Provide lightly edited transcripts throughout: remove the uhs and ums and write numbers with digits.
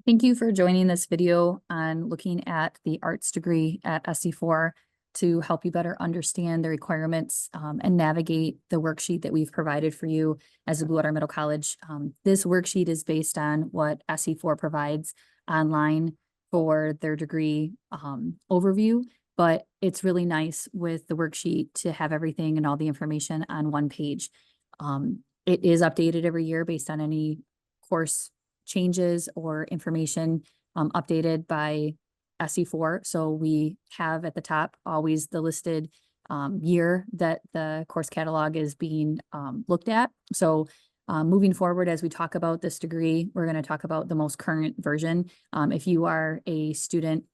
Thank you for joining this video on looking at the arts degree at SC4 to help you better understand the requirements and navigate the worksheet that we've provided for you as a Blue Water Middle College. This worksheet is based on what SC4 provides online for their degree overview, but it's really nice with the worksheet to have everything and all the information on one page. It is updated every year based on any course changes or information updated by SC4. So we have at the top always the listed year that the course catalog is being looked at. So moving forward, as we talk about this degree, we're going to talk about the most current version. If you are a student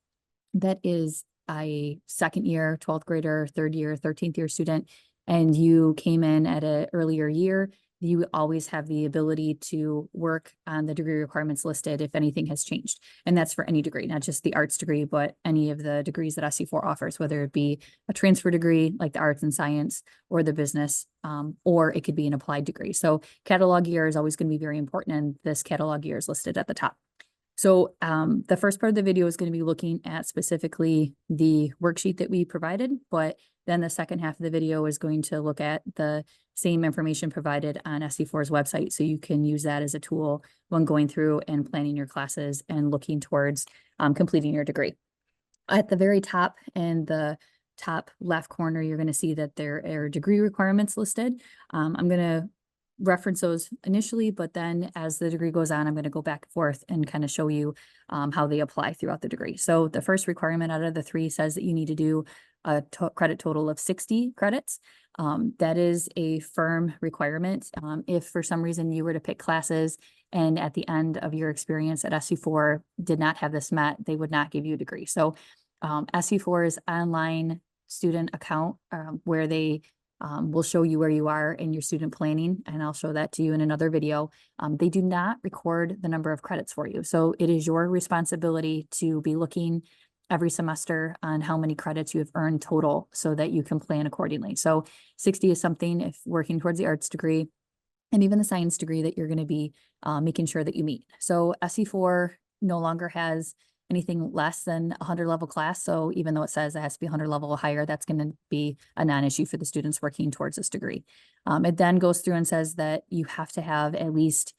that is a second year, 12th grader, third year, 13th year student, and you came in at an earlier year, you always have the ability to work on the degree requirements listed if anything has changed. And that's for any degree, not just the arts degree, but any of the degrees that SC4 offers, whether it be a transfer degree like the arts and science or the business, or it could be an applied degree. So catalog year is always going to be very important, and this catalog year is listed at the top. So the first part of the video is going to be looking at specifically the worksheet that we provided, but then the second half of the video is going to look at the same information provided on SC4's website. So you can use that as a tool when going through and planning your classes and looking towards completing your degree. At the very top in the top left corner, you're going to see that there are degree requirements listed. I'm going to reference those initially, but then as the degree goes on, I'm going to go back and forth and kind of show you how they apply throughout the degree. So the first requirement out of the three says that you need to do a credit total of 60 credits. That is a firm requirement. If for some reason you were to pick classes and at the end of your experience at SC4 did not have this met, they would not give you a degree. So SC4's online student account where they will show you where you are in your student planning, and I'll show that to you in another video. They do not record the number of credits for you. So it is your responsibility to be looking every semester on how many credits you have earned total so that you can plan accordingly. So 60 is something, if working towards the arts degree and even the science degree, that you're going to be making sure that you meet. So SC4 no longer has anything less than 100 level class. So even though it says it has to be 100 level or higher, that's going to be a non-issue for the students working towards this degree. It then goes through and says that you have to have at least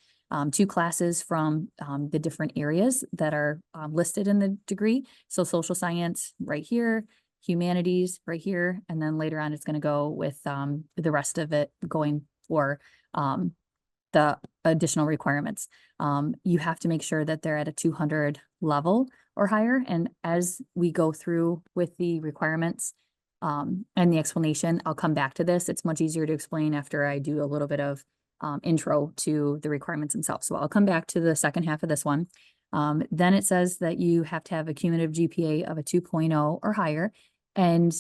2 classes from the different areas that are listed in the degree. So social science right here, humanities right here, and then later on it's going to go with the rest of it going for the additional requirements. You have to make sure that they're at a 200 level or higher. And as we go through with the requirements and the explanation, I'll come back to this. It's much easier to explain after I do a little bit of intro to the requirements themselves. So I'll come back to the second half of this one. Then it says that you have to have a cumulative GPA of a 2.0 or higher. And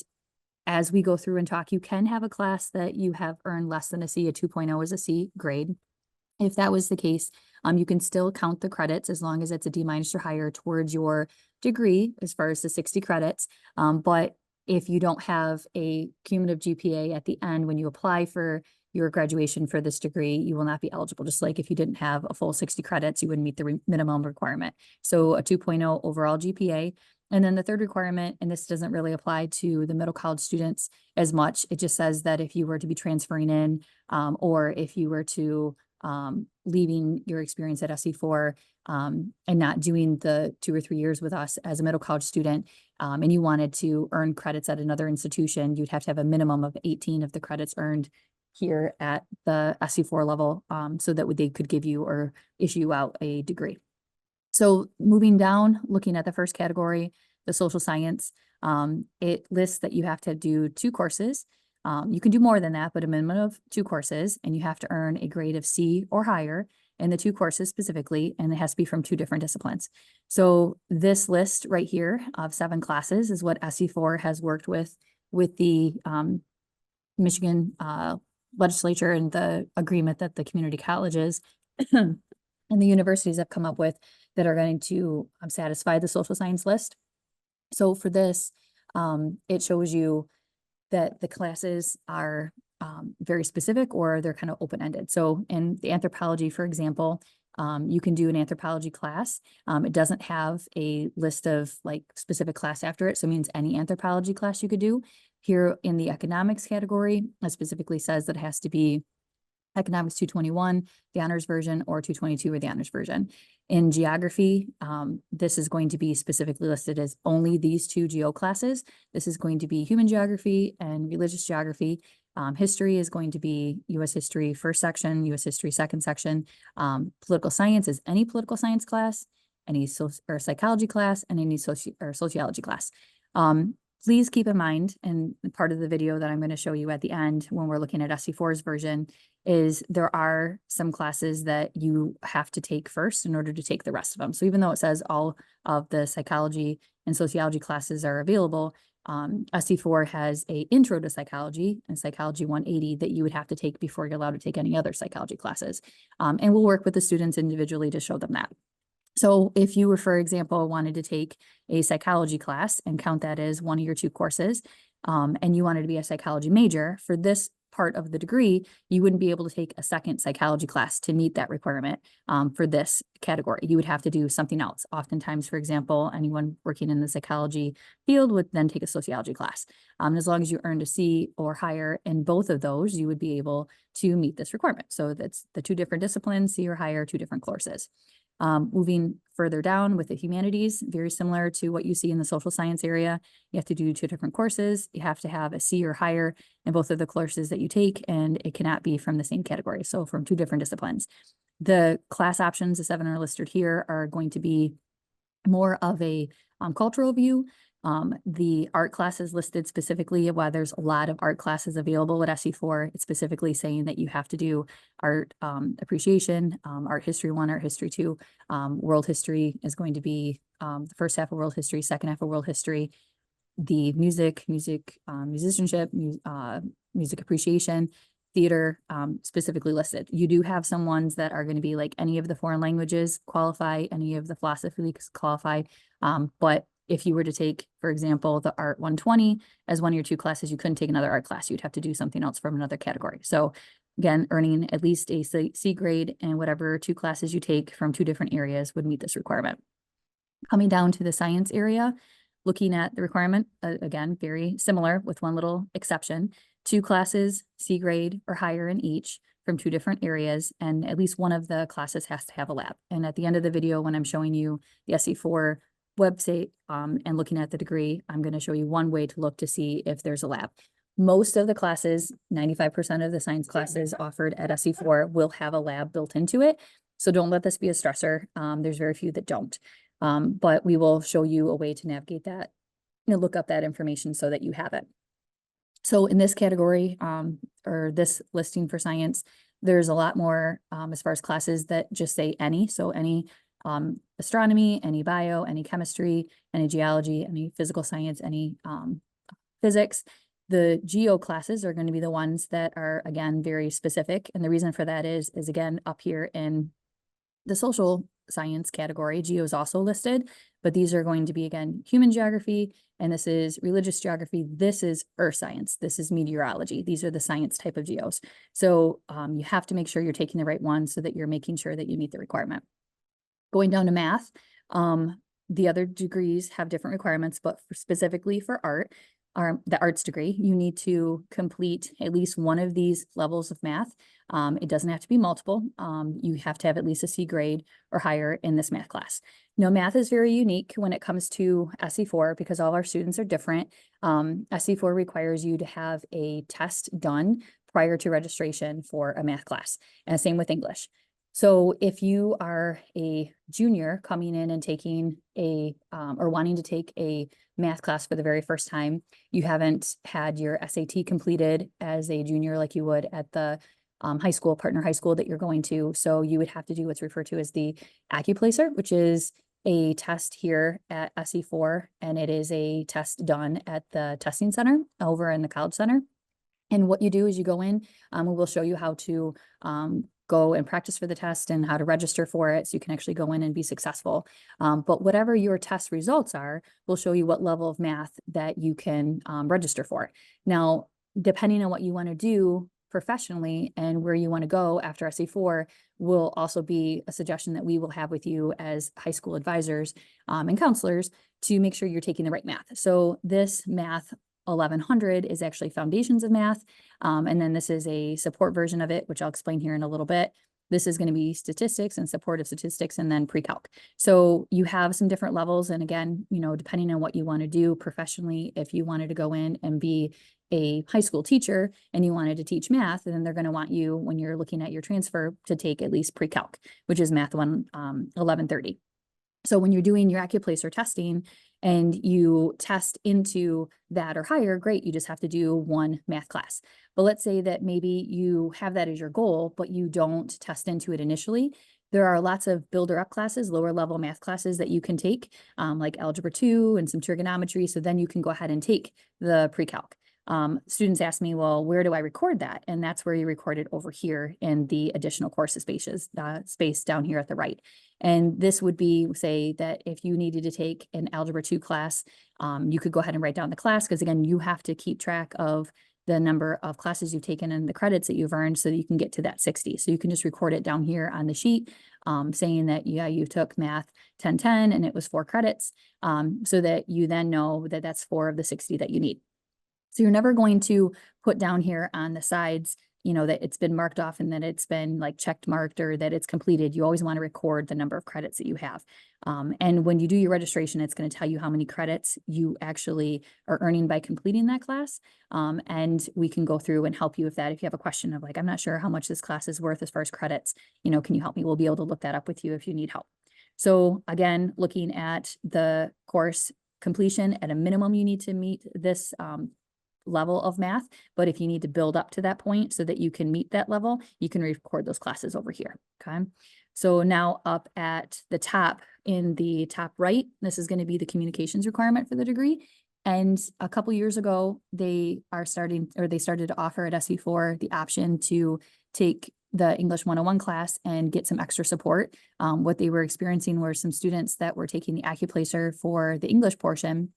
as we go through and talk, you can have a class that you have earned less than a C. A 2.0 is a C grade. If that was the case, you can still count the credits as long as it's a D- or higher towards your degree as far as the 60 credits. But if you don't have a cumulative GPA at the end when you apply for your graduation for this degree, you will not be eligible. Just like if you didn't have a full 60 credits, you wouldn't meet the minimum requirement. So a 2.0 overall GPA. And then the third requirement, and this doesn't really apply to the middle college students as much, it just says that if you were to be transferring in or if you were to leaving your experience at SC4 and not doing the 2 or 3 years with us as a middle college student, and you wanted to earn credits at another institution, you'd have to have a minimum of 18 of the credits earned here at the SC4 level so that they could give you or issue out a degree. So moving down, looking at the first category, the social science, it lists that you have to do 2 courses. You can do more than that, but a minimum of 2 courses, and you have to earn a grade of C or higher in the 2 courses specifically, and it has to be from 2 different disciplines. So this list right here of 7 classes is what SC4 has worked with the Michigan legislature and the agreement that the community colleges and the universities have come up with that are going to satisfy the social science list. So for this, it shows you that the classes are very specific or they're kind of open-ended. So in the anthropology, for example, You can do an anthropology class. It doesn't have a list of like specific class after it, so it means any anthropology class you could do. Here in the economics category, it specifically says that it has to be Economics 221, the honors version, or 222 or the honors version. In geography, this is going to be specifically listed as only these two geo classes. This is going to be human geography and religious geography. History is going to be U.S. history first section, U.S. history second section. Political science is any political science class, any psychology class, and any sociology class. Please keep in mind, and part of the video that I'm going to show you at the end when we're looking at SC4's version is there are some classes that you have to take first in order to take the rest of them. So even though it says all of the psychology and sociology classes are available, SC4 has a intro to psychology and psychology 180 that you would have to take before you're allowed to take any other psychology classes. And we'll work with the students individually to show them that. So if you were, for example, wanted to take a psychology class and count that as one of your two courses, and you wanted to be a psychology major, for this part of the degree, you wouldn't be able to take a second psychology class to meet that requirement for this category. You would have to do something else. Oftentimes, for example, anyone working in the psychology field would then take a sociology class. As long as you earned a C or higher in both of those, you would be able to meet this requirement. So that's the two different disciplines, C or higher, two different courses. Moving further down with the humanities, very similar to what you see in the social science area. You have to do two different courses. You have to have a C or higher in both of the courses that you take, and it cannot be from the same category. So from two different disciplines. The class options, the 7 are listed here, are going to be more of a cultural view. The art classes listed specifically, while there's a lot of art classes available at SC4, it's specifically saying that you have to do art appreciation, art history 1, art history 2. World history is going to be the first half of world history, second half of world history. The musicianship, music appreciation, theater specifically listed. You do have some ones that are going to be like any of the foreign languages qualify, any of the philosophy qualify, but if you were to take, for example, the Art 120 as one of your two classes, you couldn't take another art class. You'd have to do something else from another category. So again, earning at least a C grade in whatever two classes you take from two different areas would meet this requirement. Coming down to the science area, looking at the requirement, again, very similar with one little exception. Two classes, C grade or higher in each from two different areas, and at least one of the classes has to have a lab. And at the end of the video, when I'm showing you the SC4 website and looking at the degree, I'm going to show you one way to look to see if there's a lab. Most of the classes, 95% of the science classes offered at SC4 will have a lab built into it. So don't let this be a stressor. There's very few that don't. But we will show you a way to navigate that, look up that information so that you have it. So in this category, or this listing for science, there's a lot more as far as classes that just say any. So any astronomy, any bio, any chemistry, any geology, any physical science, any physics. The geo classes are going to be the ones that are, again, very specific. And the reason for that is again, up here in the social science category, geo is also listed, but these are going to be, again, human geography, and this is religious geography. This is earth science. This is meteorology. These are the science type of geos. So you have to make sure you're taking the right one so that you're making sure that you meet the requirement. Going down to math, the other degrees have different requirements, but specifically for art, the arts degree, you need to complete at least one of these levels of math. It doesn't have to be multiple. You have to have at least a C grade or higher in this math class. Now, math is very unique when it comes to SC4 because all our students are different. SC4 requires you to have a test done prior to registration for a math class, and same with English. So if you are a junior coming in and taking a, or wanting to take a math class for the very first time, you haven't had your SAT completed as a junior like you would at the high school, partner high school that you're going to. So you would have to do what's referred to as the AccuPlacer, which is a test here at SC4, and it is a test done at the testing center over in the College Center. And what you do is you go in, we will show you how to go and practice for the test and how to register for it so you can actually go in and be successful. But whatever your test results are, we'll show you what level of math that you can register for. Now, depending on what you want to do professionally and where you want to go after SE4 will also be a suggestion that we will have with you as high school advisors and counselors to make sure you're taking the right math. So this math 1100 is actually foundations of math. And then this is a support version of it, which I'll explain here in a little bit. This is going to be statistics and supportive statistics and then pre-calc. So you have some different levels. And again, you know, depending on what you want to do professionally, if you wanted to go in and be a high school teacher and you wanted to teach math, then they're going to want you, when you're looking at your transfer, to take at least pre-calc, which is math 1130. So when you're doing your AccuPlacer testing and you test into that or higher, great, you just have to do one math class. But let's say that maybe you have that as your goal, but you don't test into it initially. There are lots of builder up classes, lower level math classes that you can take, like Algebra 2 and some trigonometry. So then you can go ahead and take the pre-calc. Students ask me, well, where do I record that? And that's where you record it over here in the additional courses space down here at the right. And this would be, say, that if you needed to take an Algebra 2 class, you could go ahead and write down the class, because again, you have to keep track of the number of classes you've taken and the credits that you've earned so that you can get to that 60. So you can just record it down here on the sheet, saying that, yeah, you took math 1010 and it was 4 credits, so that you then know that that's 4 of the 60 that you need. So you're never going to put down here on the sides, you know, that it's been marked off and that it's been like checked marked or that it's completed. You always want to record the number of credits that you have. And when you do your registration, it's going to tell you how many credits you actually are earning by completing that class. And we can go through and help you with that. If you have a question of like, I'm not sure how much this class is worth as far as credits, you know, can you help me? We'll be able to look that up with you if you need help. So again, looking at the course completion, at a minimum, you need to meet this level of math, but if you need to build up to that point so that you can meet that level, you can record those classes over here. Okay. So now up at the top, in the top right, this is going to be the communications requirement for the degree. And a couple years ago, they started to offer at SE4 the option to take the English 101 class and get some extra support. What they were experiencing were some students that were taking the AccuPlacer for the English portion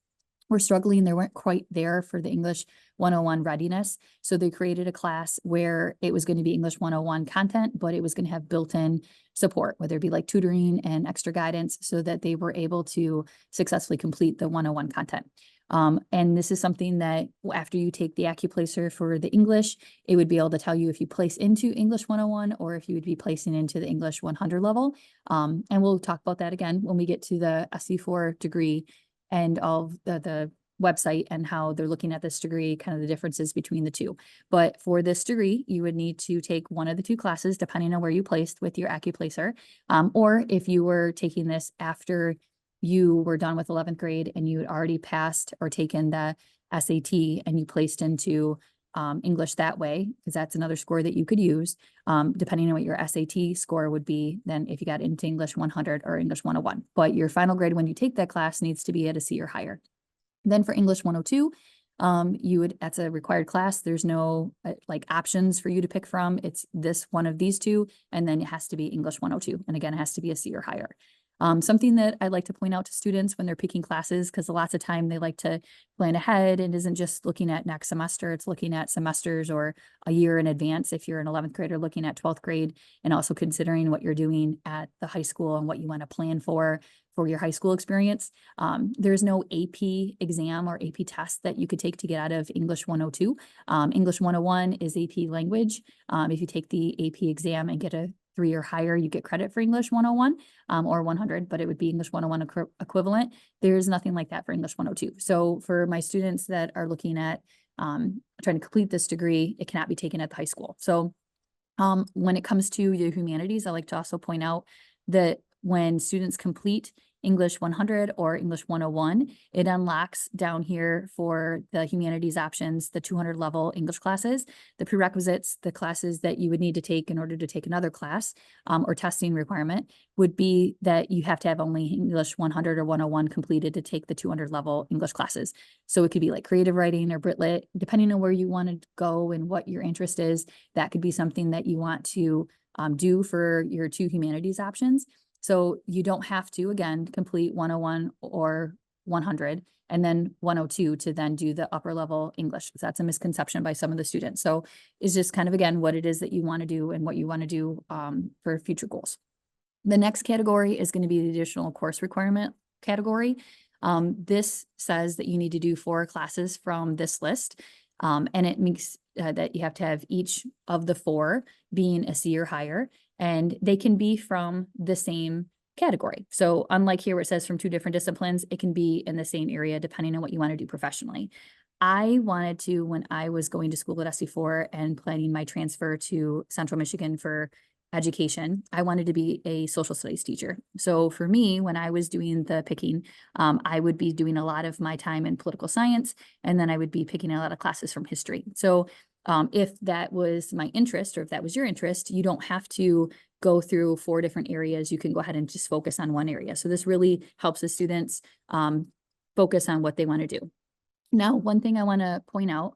were struggling. They weren't quite there for the English 101 readiness. So they created a class where it was going to be English 101 content, but it was going to have built-in support, whether it be like tutoring and extra guidance, so that they were able to successfully complete the 101 content. And this is something that after you take the AccuPlacer for the English, it would be able to tell you if you place into English 101 or if you would be placing into the English 100 level. And we'll talk about that again when we get to the SE4 degree and all of the website and how they're looking at this degree, kind of the differences between the two. But for this degree, you would need to take one of the 2 classes, depending on where you placed with your AccuPlacer. Or if you were taking this after you were done with 11th grade and you had already passed or taken the SAT and you placed into English that way, because that's another score that you could use, depending on what your SAT score would be, then if you got into English 100 or English 101. But your final grade when you take that class needs to be at a C or higher. Then for English 102, that's a required class. There's no like options for you to pick from. It's this one of these 2, and then it has to be English 102. And again, it has to be a C or higher. Something that I like to point out to students when they're picking classes, because lots of time they like to plan ahead and isn't just looking at next semester, it's looking at semesters or a year in advance. If you're an 11th grader looking at 12th grade, and also considering what you're doing at the high school and what you want to plan for your high school experience. There's no AP exam or AP test that you could take to get out of English 102. English 101 is AP language. If you take the AP exam and get a 3 or higher, you get credit for English 101 or 100, but it would be English 101 equivalent. There's nothing like that for English 102. So for my students that are looking at trying to complete this degree, it cannot be taken at the high school. So when it comes to the humanities, I like to also point out that when students complete English 100 or English 101, it unlocks down here for the humanities options, the 200 level English classes, the prerequisites, the classes that you would need to take in order to take another class or testing requirement would be that you have to have only English 100 or 101 completed to take the 200 level English classes. So it could be like creative writing or Brit-Lit, depending on where you want to go and what your interest is. That could be something that you want to do for your 2 humanities options. So you don't have to, again, complete 101 or 100 and then 102 to then do the upper level English. So that's a misconception by some of the students. So it's just kind of, again, what it is that you want to do and what you want to do for future goals. The next category is going to be the additional course requirement category. This says that you need to do 4 classes from this list. And it makes that you have to have each of the 4 being a C or higher, and they can be from the same category. So unlike here where it says from 2 different disciplines, it can be in the same area depending on what you want to do professionally. I wanted to, when I was going to school at SC4 and planning my transfer to Central Michigan for education, I wanted to be a social studies teacher. So for me, when I was doing the picking, I would be doing a lot of my time in political science, and then I would be picking a lot of classes from history. So if that was my interest, or if that was your interest, you don't have to go through 4 different areas. You can go ahead and just focus on one area. So this really helps the students focus on what they want to do. Now, one thing I want to point out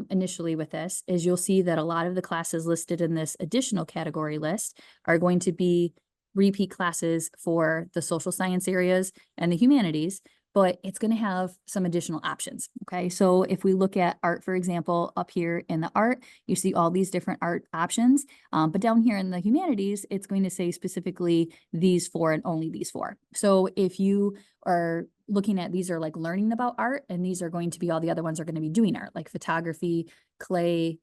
initially with this is you'll see that a lot of the classes listed in this additional category list are going to be repeat classes for the social science areas and the humanities, but it's going to have some additional options. Okay, so if we look at art, for example, up here in the art, you see all these different art options, but down here in the humanities, it's going to say specifically these 4 and only these 4. So if you are looking at, these are like learning about art, and these are going to be, all the other ones are going to be doing art, like photography, clay,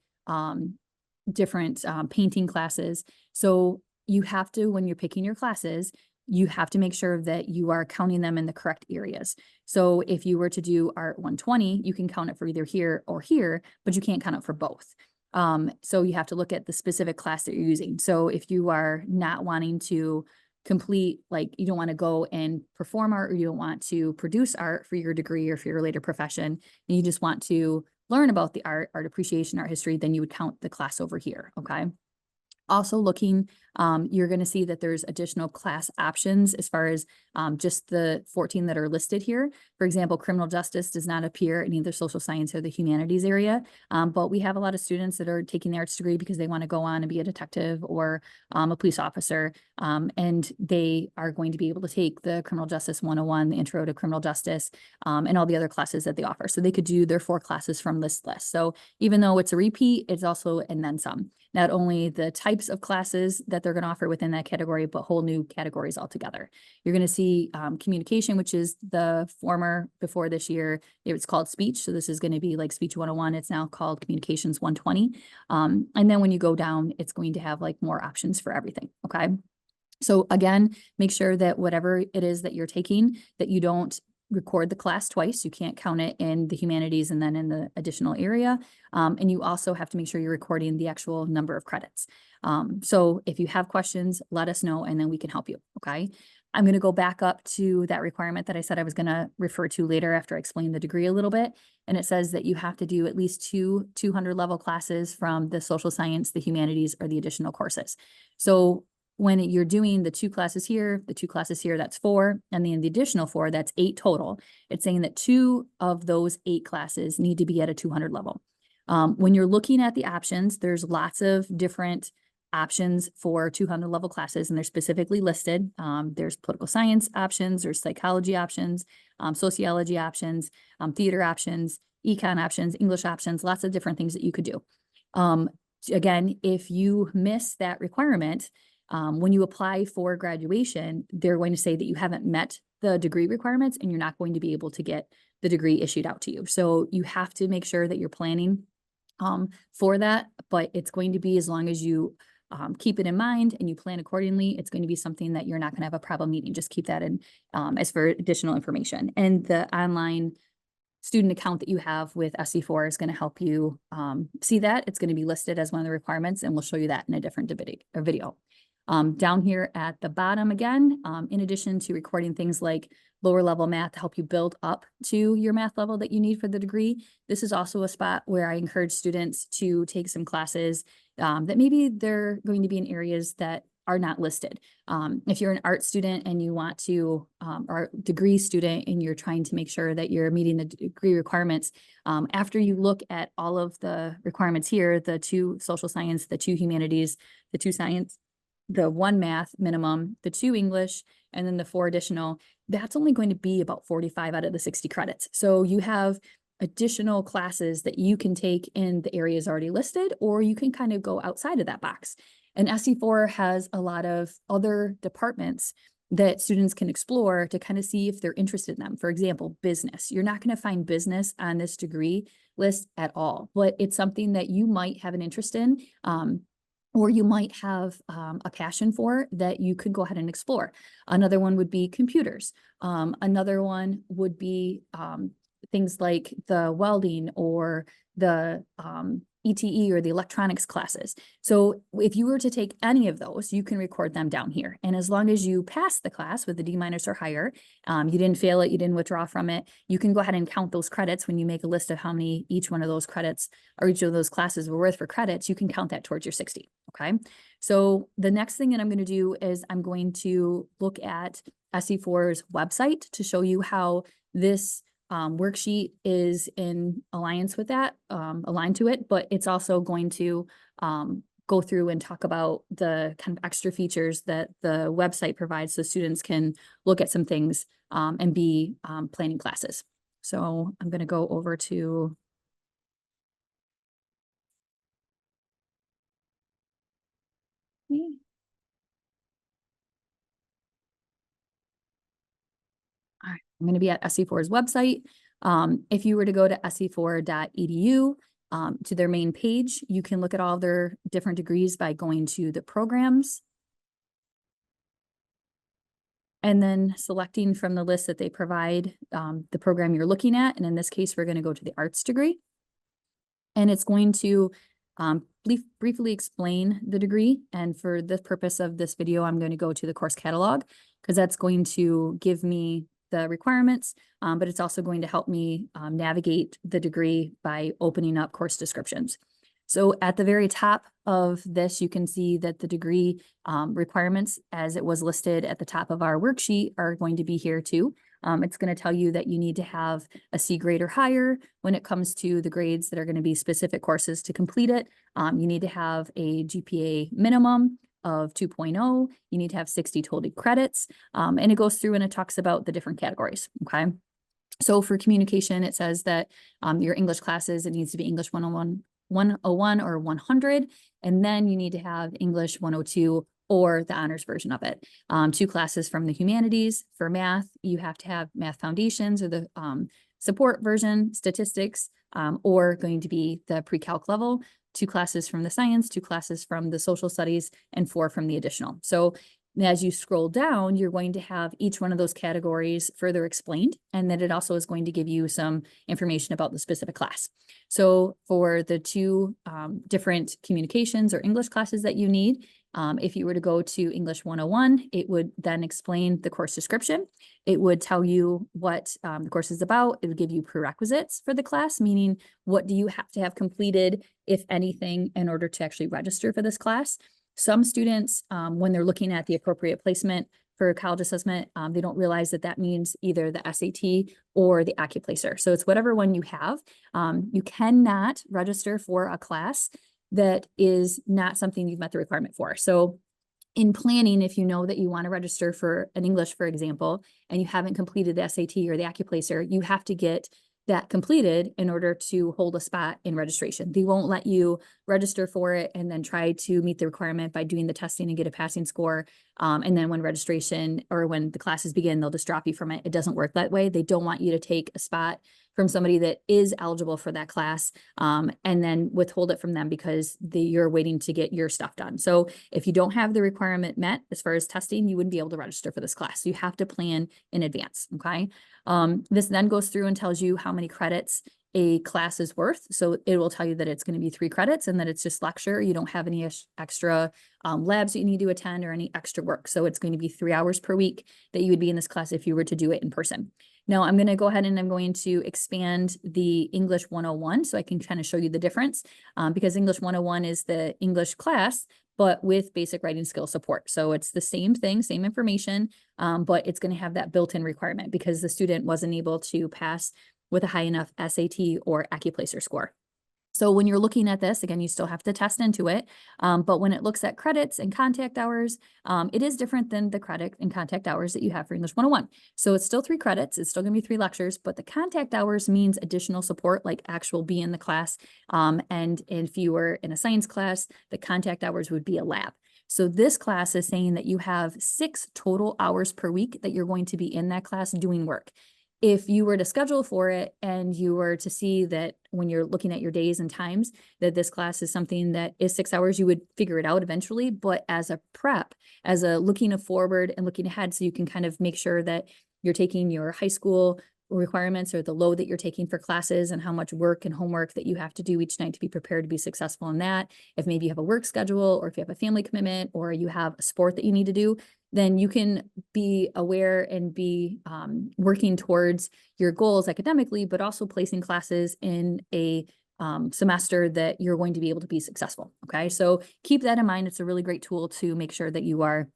different painting classes. So you have to, when you're picking your classes, you have to make sure that you are counting them in the correct areas. So if you were to do art 120, you can count it for either here or here, but you can't count it for both. So you have to look at the specific class that you're using. So if you are not wanting to complete, like you don't want to go and perform art, or you don't want to produce art for your degree or for your later profession, and you just want to learn about the art appreciation, art history, then you would count the class over here, okay? Also looking, you're going to see that there's additional class options as far as just the 14 that are listed here. For example, criminal justice does not appear in either social science or the humanities area, but we have a lot of students that are taking the arts degree because they want to go on and be a detective or a police officer, and they are going to be able to take the criminal justice 101, the intro to criminal justice, and all the other classes that they offer. So they could do their 4 classes from this list. So even though it's a repeat, it's also and then some. Not only the types of classes that they're going to offer within that category, but whole new categories altogether. You're going to see communication, which is the former, before this year, it was called speech. So this is going to be like speech 101. It's now called communications 120. And then when you go down, it's going to have like more options for everything. Okay. So again, make sure that whatever it is that you're taking, that you don't record the class twice. You can't count it in the humanities and then in the additional area. And you also have to make sure you're recording the actual number of credits. So if you have questions, let us know and then we can help you. Okay. I'm going to go back up to that requirement that I said I was going to refer to later after I explain the degree a little bit. And it says that you have to do at least 2 200 level classes from the social science, the humanities, or the additional courses. So when you're doing the 2 classes here, the 2 classes here, that's 4. And then the additional 4, that's 8 total. It's saying that 2 of those 8 classes need to be at a 200 level. When you're looking at the options, there's lots of different options for 200 level classes, and they're specifically listed. There's political science options, there's psychology options, sociology options, theater options, econ options, English options, lots of different things that you could do. Again, if you miss that requirement, when you apply for graduation, they're going to say that you haven't met the degree requirements and you're not going to be able to get the degree issued out to you. So you have to make sure that you're planning for that, but it's going to be, as long as you keep it in mind and you plan accordingly, it's going to be something that you're not going to have a problem meeting. Just keep that in as for additional information. And the online student account that you have with SC4 is going to help you see that. It's going to be listed as one of the requirements, and we'll show you that in a different video. Down here at the bottom again, in addition to recording things like lower level math to help you build up to your math level that you need for the degree, this is also a spot where I encourage students to take some classes that maybe they're going to be in areas that are not listed. If you're an art student and you want to, or degree student, and you're trying to make sure that you're meeting the degree requirements, after you look at all of the requirements here, the 2 social science, the 2 humanities, the 2 science, the 1 math minimum, the 2 English, and then the 4 additional, that's only going to be about 45 out of the 60 credits. So you have additional classes that you can take in the areas already listed, or you can kind of go outside of that box. And SE4 has a lot of other departments that students can explore to kind of see if they're interested in them. For example, business. You're not going to find business on this degree list at all, but it's something that you might have an interest in, or you might have a passion for that you could go ahead and explore. Another one would be computers. Another one would be things like the welding or the ETE or the electronics classes. So if you were to take any of those, you can record them down here. And as long as you pass the class with a D- or higher, you didn't fail it, you didn't withdraw from it, you can go ahead and count those credits when you make a list of how many each one of those credits or each of those classes were worth for credits, you can count that towards your 60, okay? So the next thing that I'm gonna do is I'm going to look at SE4's website to show you how this worksheet is in alliance with that, aligned to it, but it's also going to go through and talk about the kind of extra features that the website provides so students can look at some things and be planning classes. So I'm going to go over to me. All right, I'm going to be at SE4's website. If you were to go to se4.edu to their main page, you can look at all their different degrees by going to the programs and then selecting from the list that they provide the program you're looking at. And in this case, we're going to go to the arts degree. And it's going to briefly explain the degree. And for the purpose of this video, I'm going to go to the course catalog because that's going to give me the requirements, but it's also going to help me navigate the degree by opening up course descriptions. So at the very top of this, you can see that the degree requirements as it was listed at the top of our worksheet are going to be here too. It's going to tell you that you need to have a C grade or higher when it comes to the grades that are going to be specific courses to complete it. You need to have a GPA minimum of 2.0. You need to have 60 total credits. And it goes through and it talks about the different categories, okay? So for communication, it says that your English classes, it needs to be English 101 or 100, and then you need to have English 102 or the honors version of it. 2 classes from the humanities. For math, you have to have math foundations or the support version, statistics, or going to be the pre-calc level. 2 classes from the science, 2 classes from the social studies, and 4 from the additional. So as you scroll down, you're going to have each one of those categories further explained, and then it also is going to give you some information about the specific class. So for the 2 different communications or English classes that you need, if you were to go to English 101, it would then explain the course description. It would tell you what the course is about. It would give you prerequisites for the class, meaning what do you have to have completed, if anything, in order to actually register for this class. Some students, when they're looking at the appropriate placement for college assessment, they don't realize that that means either the SAT or the AccuPlacer. So it's whatever one you have. You cannot register for a class that is not something you've met the requirement for. So in planning, if you know that you want to register for an English, for example, and you haven't completed the SAT or the AccuPlacer, you have to get that completed in order to hold a spot in registration. They won't let you register for it and then try to meet the requirement by doing the testing and get a passing score. And then when registration or when the classes begin, they'll just drop you from it. It doesn't work that way. They don't want you to take a spot from somebody that is eligible for that class and then withhold it from them because you're waiting to get your stuff done. So if you don't have the requirement met as far as testing, you wouldn't be able to register for this class. So you have to plan in advance, okay? This then goes through and tells you how many credits a class is worth. So it will tell you that it's going to be 3 credits and that it's just lecture. You don't have any extra labs that you need to attend or any extra work. So it's going to be 3 hours per week that you would be in this class if you were to do it in person. Now I'm going to go ahead and I'm going to expand the English 101 so I can kind of show you the difference because English 101 is the English class, but with basic writing skill support. So it's the same thing, same information, but it's going to have that built-in requirement because the student wasn't able to pass with a high enough SAT or AccuPlacer score. So when you're looking at this, again, you still have to test into it. But when it looks at credits and contact hours, it is different than the credit and contact hours that you have for English 101. So it's still 3 credits. It's still going to be 3 lectures, but the contact hours means additional support, like actual be in the class. And if you were in a science class, the contact hours would be a lab. So this class is saying that you have 6 total hours per week that you're going to be in that class doing work. If you were to schedule for it and you were to see that when you're looking at your days and times, that this class is something that is 6 hours, you would figure it out eventually. But as a prep, as a looking forward and looking ahead, so you can kind of make sure that you're taking your high school requirements or the load that you're taking for classes and how much work and homework that you have to do each night to be prepared to be successful in that. If maybe you have a work schedule, or if you have a family commitment, or you have a sport that you need to do, then you can be aware and be working towards your goals academically, but also placing classes in a semester that you're going to be able to be successful. Okay, so keep that in mind. It's a really great tool to make sure that you are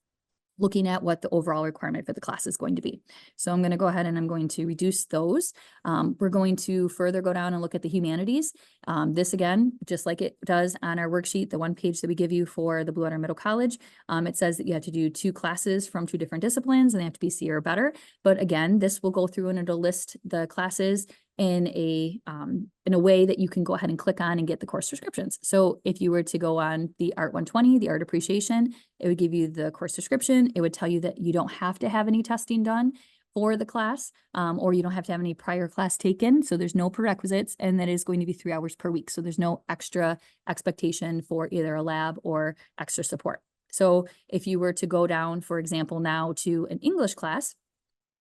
looking at what the overall requirement for the class is going to be. So I'm going to go ahead and I'm going to reduce those. We're going to further go down and look at the humanities. This again, just like it does on our worksheet, the one page that we give you for the Blue Water Middle College, it says that you have to do 2 classes from 2 different disciplines and they have to be C or better. But again, this will go through and it'll list the classes in a way that you can go ahead and click on and get the course descriptions. So if you were to go on the Art 120, the Art Appreciation, it would give you the course description. It would tell you that you don't have to have any testing done for the class, or you don't have to have any prior class taken. So there's no prerequisites, and that is going to be 3 hours per week. So there's no extra expectation for either a lab or extra support. So if you were to go down, for example, now to an English class,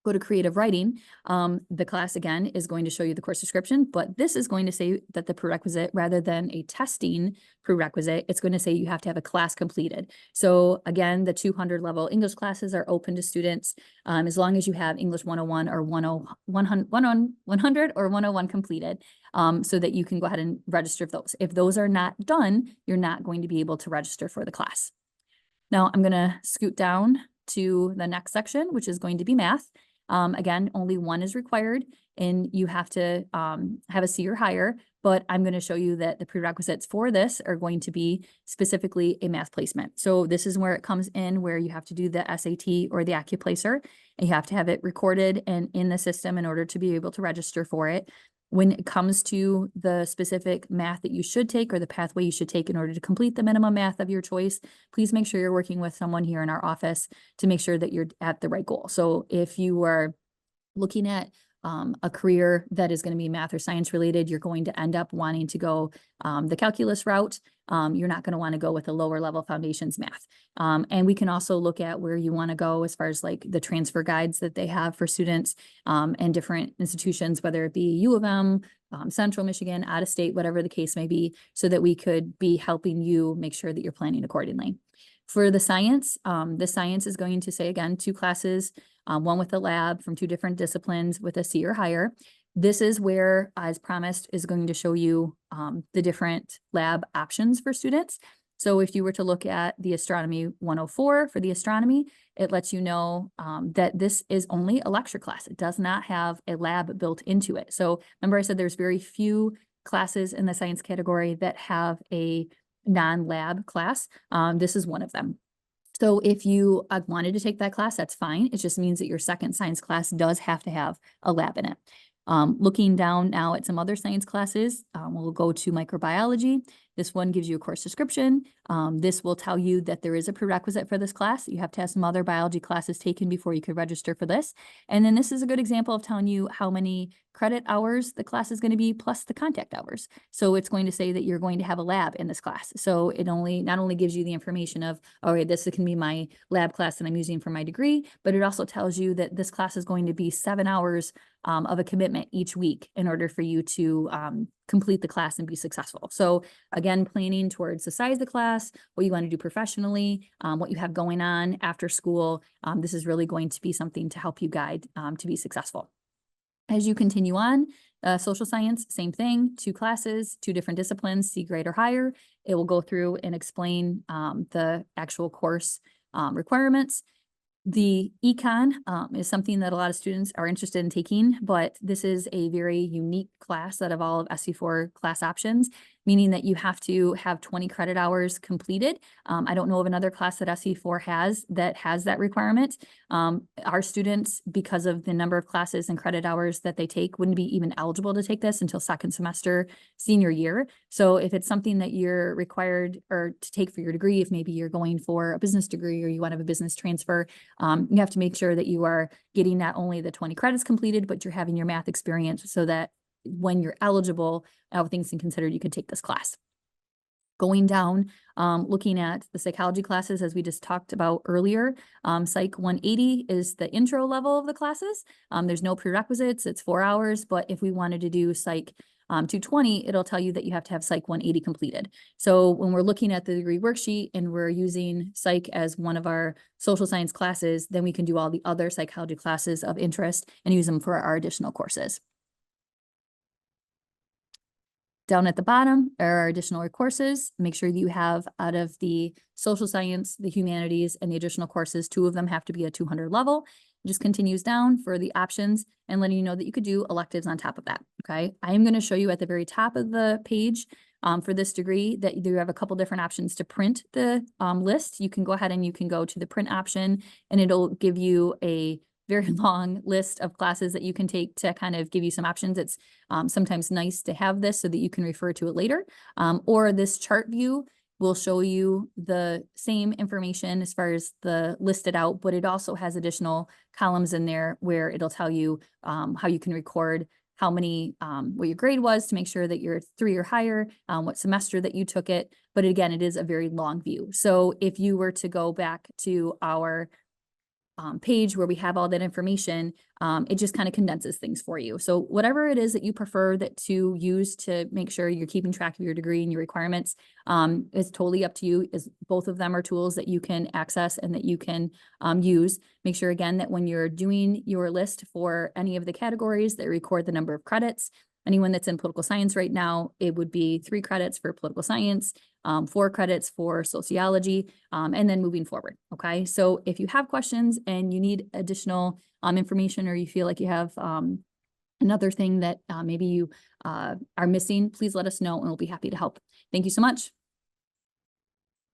go to creative writing, the class again is going to show you the course description, but this is going to say that the prerequisite, rather than a testing prerequisite, it's going to say you have to have a class completed. So again, the 200 level English classes are open to students as long as you have English 101 or 100 or 101 completed, so that you can go ahead and register for those. If those are not done, you're not going to be able to register for the class. Now I'm going to scoot down to the next section, which is going to be math. Again, only 1 is required and you have to have a C or higher, but I'm going to show you that the prerequisites for this are going to be specifically a math placement. So this is where it comes in, where you have to do the SAT or the AccuPlacer, and you have to have it recorded and in the system in order to be able to register for it. When it comes to the specific math that you should take or the pathway you should take in order to complete the minimum math of your choice, please make sure you're working with someone here in our office to make sure that you're at the right goal. So if you are looking at a career that is going to be math or science related, you're going to end up wanting to go the calculus route. You're not going to want to go with a lower level foundations math. And we can also look at where you want to go as far as like the transfer guides that they have for students and different institutions, whether it be U of M, Central Michigan, out of state, whatever the case may be, so that we could be helping you make sure that you're planning accordingly. For the science is going to say, again, 2 classes, 1 with a lab from 2 different disciplines with a C or higher. This is where, as promised, is going to show you the different lab options for students. So if you were to look at the Astronomy 104 for the astronomy, it lets you know that this is only a lecture class. It does not have a lab built into it. So remember I said there's very few classes in the science category that have a non-lab class. This is one of them. So if you wanted to take that class, that's fine. It just means that your second science class does have to have a lab in it. Looking down now at some other science classes, we'll go to microbiology. This one gives you a course description. This will tell you that there is a prerequisite for this class. You have to have some other biology classes taken before you could register for this. And then this is a good example of telling you how many credit hours the class is going to be plus the contact hours. So it's going to say that you're going to have a lab in this class. So it not only gives you the information of, all right, this can be my lab class that I'm using for my degree, but it also tells you that this class is going to be 7 hours of a commitment each week in order for you to complete the class and be successful. So again, planning towards the size of the class, what you want to do professionally, what you have going on after school. This is really going to be something to help you guide to be successful. As you continue on, social science, same thing, 2 classes, 2 different disciplines, C grade or higher. It will go through and explain the actual course requirements. The econ is something that a lot of students are interested in taking, but this is a very unique class out of all of SC4 class options, meaning that you have to have 20 credit hours completed. I don't know of another class that SE4 has that requirement. Our students, because of the number of classes and credit hours that they take, wouldn't be even eligible to take this until second semester senior year. So if it's something that you're required or to take for your degree, if maybe you're going for a business degree or you want to have a business transfer, you have to make sure that you are getting not only the 20 credits completed, but you're having your math experience so that when you're eligible, all things considered, you could take this class. Going down, looking at the psychology classes, as we just talked about earlier, Psych 180 is the intro level of the classes. There's no prerequisites, it's 4 hours, but if we wanted to do Psych 220, it'll tell you that you have to have Psych 180 completed. So when we're looking at the degree worksheet and we're using Psych as one of our social science classes, then we can do all the other psychology classes of interest and use them for our additional courses. Down at the bottom are our additional courses. Make sure you have, out of the social science, the humanities, and the additional courses, 2 of them have to be a 200 level. It just continues down for the options and letting you know that you could do electives on top of that, okay? I am going to show you at the very top of the page for this degree that you have a couple different options to print the list. You can go ahead and you can go to the print option and it'll give you a very long list of classes that you can take to kind of give you some options. It's sometimes nice to have this so that you can refer to it later. Or this chart view will show you the same information as far as the listed out, but it also has additional columns in there where it'll tell you how you can record how many, what your grade was to make sure that you're 3 or higher, what semester that you took it. But again, it is a very long view. So if you were to go back to our page where we have all that information, it just kind of condenses things for you. So whatever it is that you prefer that to use to make sure you're keeping track of your degree and your requirements, is totally up to you. Is both of them are tools that you can access and that you can use. Make sure again that when you're doing your list for any of the categories that record the number of credits. Anyone that's in political science right now, it would be 3 credits for political science, 4 credits for sociology, and then moving forward, okay? So if you have questions and you need additional information or you feel like you have another thing that maybe you are missing, please let us know and we'll be happy to help. Thank you so much.